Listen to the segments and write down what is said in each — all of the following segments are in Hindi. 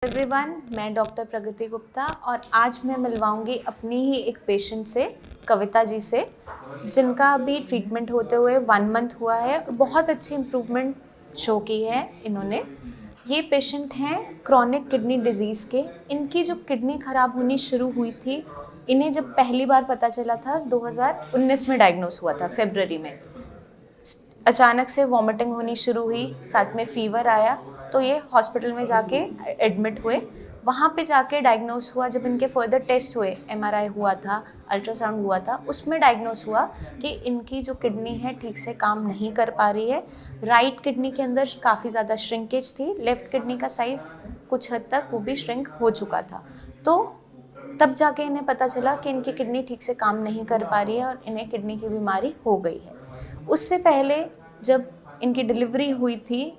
एवरीवन, मैं डॉक्टर प्रगति गुप्ता और आज मैं मिलवाऊंगी अपनी ही एक पेशेंट से, कविता जी से, जिनका अभी ट्रीटमेंट होते हुए 1 मंथ हुआ है और बहुत अच्छी इम्प्रूवमेंट शो की है इन्होंने। ये पेशेंट हैं क्रॉनिक किडनी डिजीज़ के। इनकी जो किडनी ख़राब होनी शुरू हुई थी, इन्हें जब पहली बार पता चला था 2019 में डायग्नोस हुआ था, फरवरी में। अचानक से वॉमिटिंग होनी शुरू हुई, साथ में फ़ीवर आया, तो ये हॉस्पिटल में जाके एडमिट हुए। वहाँ पे जाके डायग्नोस हुआ। जब इनके फर्दर टेस्ट हुए, एमआरआई हुआ था, अल्ट्रासाउंड हुआ था, उसमें डायग्नोस हुआ कि इनकी जो किडनी है ठीक से काम नहीं कर पा रही है। राइट किडनी के अंदर काफ़ी ज़्यादा श्रिंकेज थी, लेफ़्ट किडनी का साइज़ कुछ हद तक वो भी श्रिंक हो चुका था। तो तब जाके इन्हें पता चला कि इनकी किडनी ठीक से काम नहीं कर पा रही है और इन्हें किडनी की बीमारी हो गई है। उससे पहले जब इनकी डिलीवरी हुई थी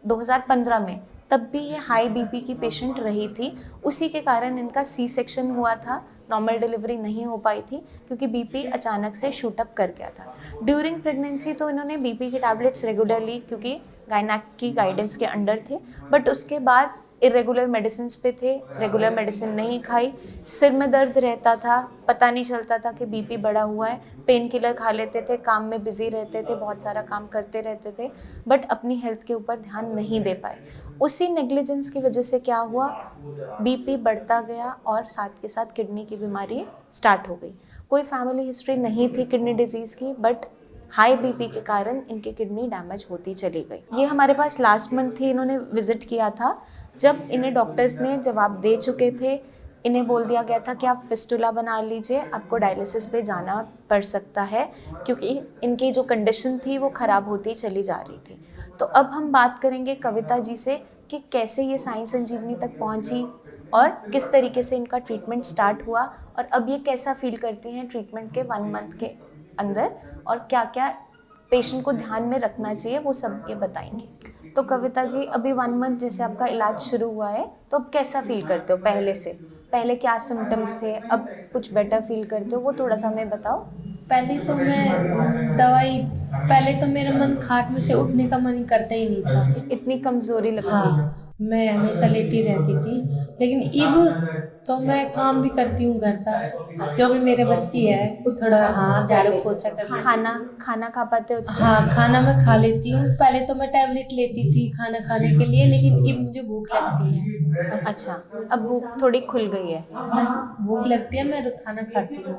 2015 में, तब भी ये हाई बीपी की पेशेंट रही थी। उसी के कारण इनका सी सेक्शन हुआ था, नॉर्मल डिलीवरी नहीं हो पाई थी क्योंकि बीपी अचानक से शूट अप कर गया था। ड्यूरिंग प्रेगनेंसी तो इन्होंने बीपी की टैबलेट्स रेगुलरली, क्योंकि गायनेक की गाइडेंस के अंडर थे, बट उसके बाद इरेगुलर मेडिसिन पे थे, रेगुलर मेडिसिन नहीं खाई। सिर में दर्द रहता था, पता नहीं चलता था कि बीपी बढ़ा हुआ है। पेन किलर खा लेते थे, काम में बिजी रहते थे, बहुत सारा काम करते रहते थे, बट अपनी हेल्थ के ऊपर ध्यान नहीं दे पाए। उसी नेग्लिजेंस की वजह से क्या हुआ, बीपी बढ़ता गया और साथ के साथ किडनी की बीमारी स्टार्ट हो गई। कोई फैमिली हिस्ट्री नहीं थी किडनी डिजीज़ की, बट हाई बीपी के कारण इनकी किडनी डैमेज होती चली गई। ये हमारे पास लास्ट मंथ ही इन्होंने विजिट किया था, जब इन्हें डॉक्टर्स ने जवाब दे चुके थे। इन्हें बोल दिया गया था कि आप फिस्टुला बना लीजिए, आपको डायलिसिस पे जाना पड़ सकता है, क्योंकि इनकी जो कंडीशन थी वो ख़राब होती चली जा रही थी। तो अब हम बात करेंगे कविता जी से कि कैसे ये साई संजीवनी तक पहुंची और किस तरीके से इनका ट्रीटमेंट स्टार्ट हुआ और अब ये कैसा फील करती हैं ट्रीटमेंट के 1 मंथ के अंदर, और क्या क्या पेशेंट को ध्यान में रखना चाहिए, वो सब ये बताएंगे। तो कविता जी, अभी 1 मंथ जैसे आपका इलाज शुरू हुआ है, तो अब कैसा फील करते हो पहले से? पहले क्या सिम्टम्स थे, अब कुछ बेटर फील करते हो, वो थोड़ा सा हमें बताओ। पहले तो मेरा मन खाट में से उठने का मन करता ही नहीं था। इतनी कमजोरी लगती है? हाँ, मैं हमेशा लेटी रहती थी, लेकिन अब तो मैं काम भी करती हूँ घर का, जो भी मेरे बस की है। थोड़ा हाँ, झाड़ू पोछा करती हूँ। खाना खा पाते हो? हाँ, खाना मैं खा लेती हूँ। पहले तो मैं टैबलेट लेती थी खाना खाने के लिए, लेकिन अब मुझे भूख लगती है। अच्छा, अब भूख थोड़ी खुल गई है? बस भूख लगती है, मैं खाना खाती हूँ,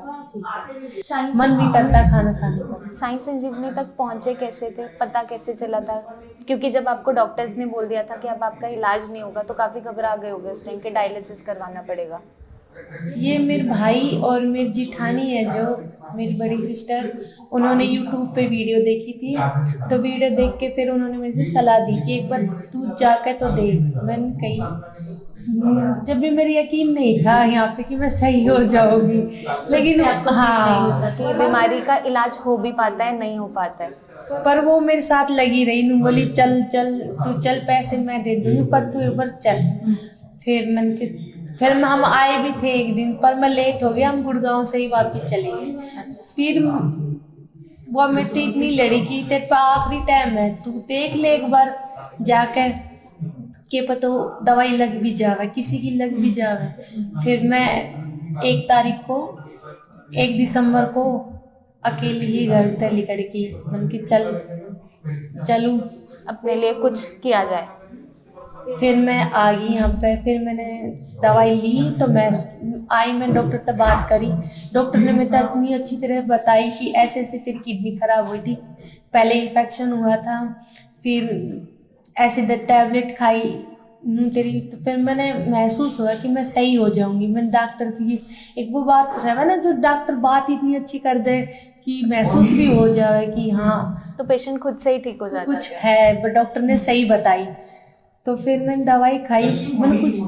मन भी करता खाना खाने का। साई संजीवनी तक पहुँचे कैसे थे, पता कैसे चला था? क्योंकि जब आपको डॉक्टर्स ने बोल दिया था कि अब आपका इलाज नहीं होगा, तो काफ़ी घबरा गए होगे उस टाइम के, डायलिसिस करवाना पड़ेगा। ये मेरे भाई और मेरी जिठानी है, जो मेरी बड़ी सिस्टर, उन्होंने यूट्यूब पे वीडियो देखी थी। तो वीडियो देख के फिर उन्होंने मुझे सलाह दी कि एक बार तू जाके तो देख। मैंने कही, जब भी मेरी यकीन नहीं था यहाँ पे कि मैं सही हो जाऊंगी, लेकिन हाँ, कि बीमारी का इलाज हो भी पाता है, नहीं हो पाता है। पर वो मेरे साथ लगी रही। नू बोली चल चल, तू चल, पैसे मैं दे दूंगी, पर तू एक बार चल। फिर हम आए भी थे एक दिन, पर मैं लेट हो गया, हम गुड़गांव से ही वापस चले गए। फिर वो मेरे से इतनी लड़ी कि तेरे पे आखिरी टाइम है, तू देख ले एक बार जाकर, के पता दवाई लग भी जावे, किसी की लग भी जावे। फिर मैं 1 तारीख को, 1 दिसंबर को अकेली ही घर से निकल की, मन की चलूं, अपने लिए कुछ किया जाए। फिर मैं आ गई यहाँ पे। फिर मैंने दवाई ली, तो मैं डॉक्टर से बात करी। डॉक्टर ने मेरे को इतनी अच्छी तरह बताई कि ऐसे ऐसे तेरी किडनी खराब हुई थी, पहले इन्फेक्शन हुआ था, फिर ऐसे टैबलेट खाई तेरी, तो फिर मैंने महसूस हुआ कि मैं सही हो जाऊंगी। मैंने डॉक्टर की एक वो बात रहा ना, जो डॉक्टर बात इतनी अच्छी कर दे कि महसूस भी हो जाए कि हाँ, तो पेशेंट खुद से ही ठीक हो जाता है। कुछ है, पर डॉक्टर ने सही बताई। तो फिर मैंने दवाई खाई, मैंने कुछ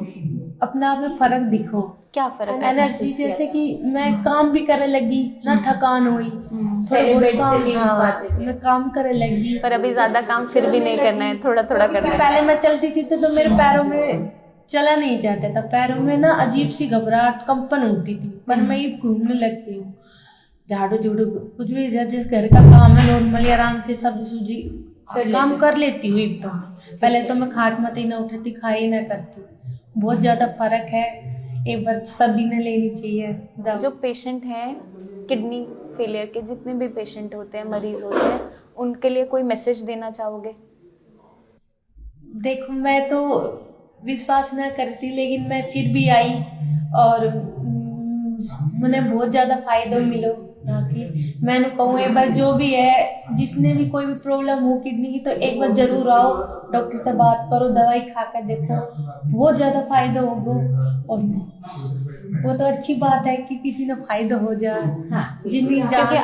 अपने आप में फर्क दिखो। क्या फर्क? एनर्जी, जैसे कि मैं काम भी करने लगी, ना थकान हुई, थोड़ा बहुत काम, हाँ, मैं काम करने लगी। पर अभी ज्यादा काम फिर भी नहीं करना है, थोड़ा थोड़ा करना है। पहले मैं चलती थी तो मेरे पैरों में चला नहीं जाता था, पैरों में ना अजीब सी घबराहट, कंपन होती थी। पर मैं ये घूमने लगती हूँ, झाड़ू झूड़ू कुछ भी, जिस घर का काम है नॉर्मली आराम से सब्जी सूजी काम कर लेती हूँ एकदम। पहले तो मैं खाट मत ही ना उठती, खाई ना करती, बहुत ज़्यादा फर्क है। एक बार सभी ने लेनी चाहिए दवा। जो पेशेंट हैं किडनी फेलियर के, जितने भी पेशेंट होते हैं, मरीज होते हैं, उनके लिए कोई मैसेज देना चाहोगे? देखो मैं तो विश्वास ना करती, लेकिन मैं फिर भी आई और मैंने बहुत ज़्यादा फायदा मिलो यहाँ की। मैंने कहूँ एक बार जो भी है, जिसने भी कोई भी प्रॉब्लम हो किडनी की, तो एक बार जरूर आओ, डॉक्टर से बात करो, दवाई खा कर देखो, बहुत ज़्यादा फायदा होगा। और वो तो अच्छी बात है कि किसी ने फायदा हो जाए। जिंदगी क्योंकि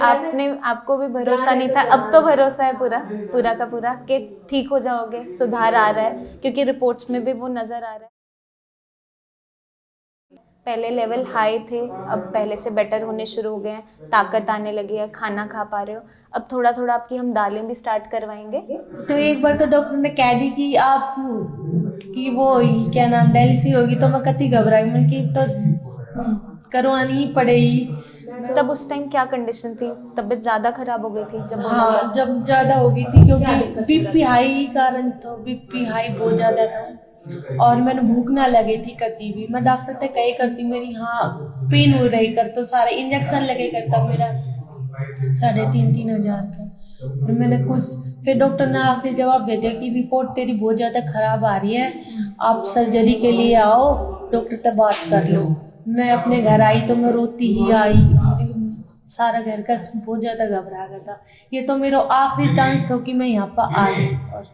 आपको भी भरोसा नहीं था, अब तो भरोसा है पूरा पूरा का पूरा कि ठीक हो जाओगे, सुधार आ रहा है, क्योंकि रिपोर्ट्स में भी वो नज़र आ रहा है। पहले लेवल हाई थे, अब पहले से बेटर होने शुरू हो गए हैं, ताकत आने लगी है, खाना खा पा रहे हो। अब थोड़ा थोड़ा आपकी हम दालें भी स्टार्ट करवाएंगे। तो एक बार तो डॉक्टर ने कह दी कि आप कि वो क्या नाम डायलिसिस होगी, तो मैं कतई घबराई, मैं कि तो करवानी ही पड़ेगी। तब उस टाइम क्या कंडीशन थी? तबीयत ज़्यादा खराब हो गई थी जब बोला हाँ, था? जब ज़्यादा हो गई थी, क्योंकि बीपी हाई कारण, तो बीपी हाई बहुत ज़्यादा था और मैंने भूख ना लगी थी कभी भी। मैं डॉक्टर से कही करती, मेरी हाँ पेन हो रही कर, तो सारे इंजेक्शन लगे करता मेरा 3,500 का। और मैंने कुछ, फिर डॉक्टर ने आखिर जवाब दे दिया कि रिपोर्ट तेरी बहुत ज़्यादा खराब आ रही है, आप सर्जरी के लिए आओ, डॉक्टर से बात कर लो। मैं अपने घर आई तो मैं रोती ही आई, सारा घर का बहुत ज़्यादा घबरा गया था। ये तो मेरा आखिरी चांस था कि मैं यहाँ पर आ गई और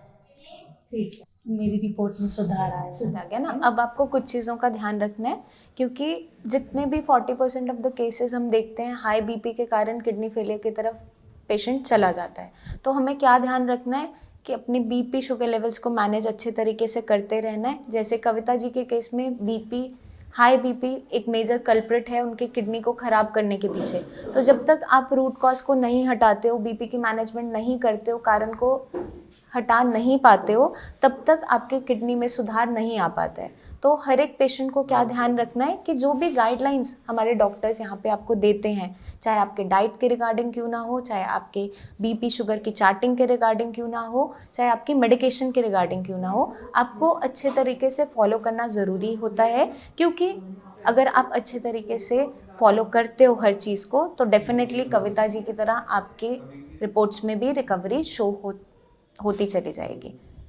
मेरी रिपोर्ट में सुधार आया। सुधार गया ना। अब आपको कुछ चीज़ों का ध्यान रखना है, क्योंकि जितने भी 40% ऑफ द केसेस हम देखते हैं, हाई बीपी के कारण किडनी फेलियर की तरफ पेशेंट चला जाता है। तो हमें क्या ध्यान रखना है कि अपने बीपी शुगर लेवल्स को मैनेज अच्छे तरीके से करते रहना है। जैसे कविता जी के केस में हाई बीपी एक मेजर कल्प्रिट है उनकी किडनी को ख़राब करने के पीछे। तो जब तक आप रूट कॉज को नहीं हटाते हो, बीपी की मैनेजमेंट नहीं करते हो, कारण को हटा नहीं पाते हो, तब तक आपके किडनी में सुधार नहीं आ पाता है। तो हर एक पेशेंट को क्या ध्यान रखना है कि जो भी गाइडलाइंस हमारे डॉक्टर्स यहाँ पे आपको देते हैं, चाहे आपके डाइट के रिगार्डिंग क्यों ना हो, चाहे आपके बीपी शुगर की चार्टिंग के रिगार्डिंग क्यों ना हो, चाहे आपकी मेडिकेशन के रिगार्डिंग क्यों ना हो, आपको अच्छे तरीके से फॉलो करना ज़रूरी होता है। क्योंकि अगर आप अच्छे तरीके से फॉलो करते हो हर चीज़ को, तो डेफिनेटली कविता जी की तरह आपके रिपोर्ट्स में भी रिकवरी शो होती चली जाएगी।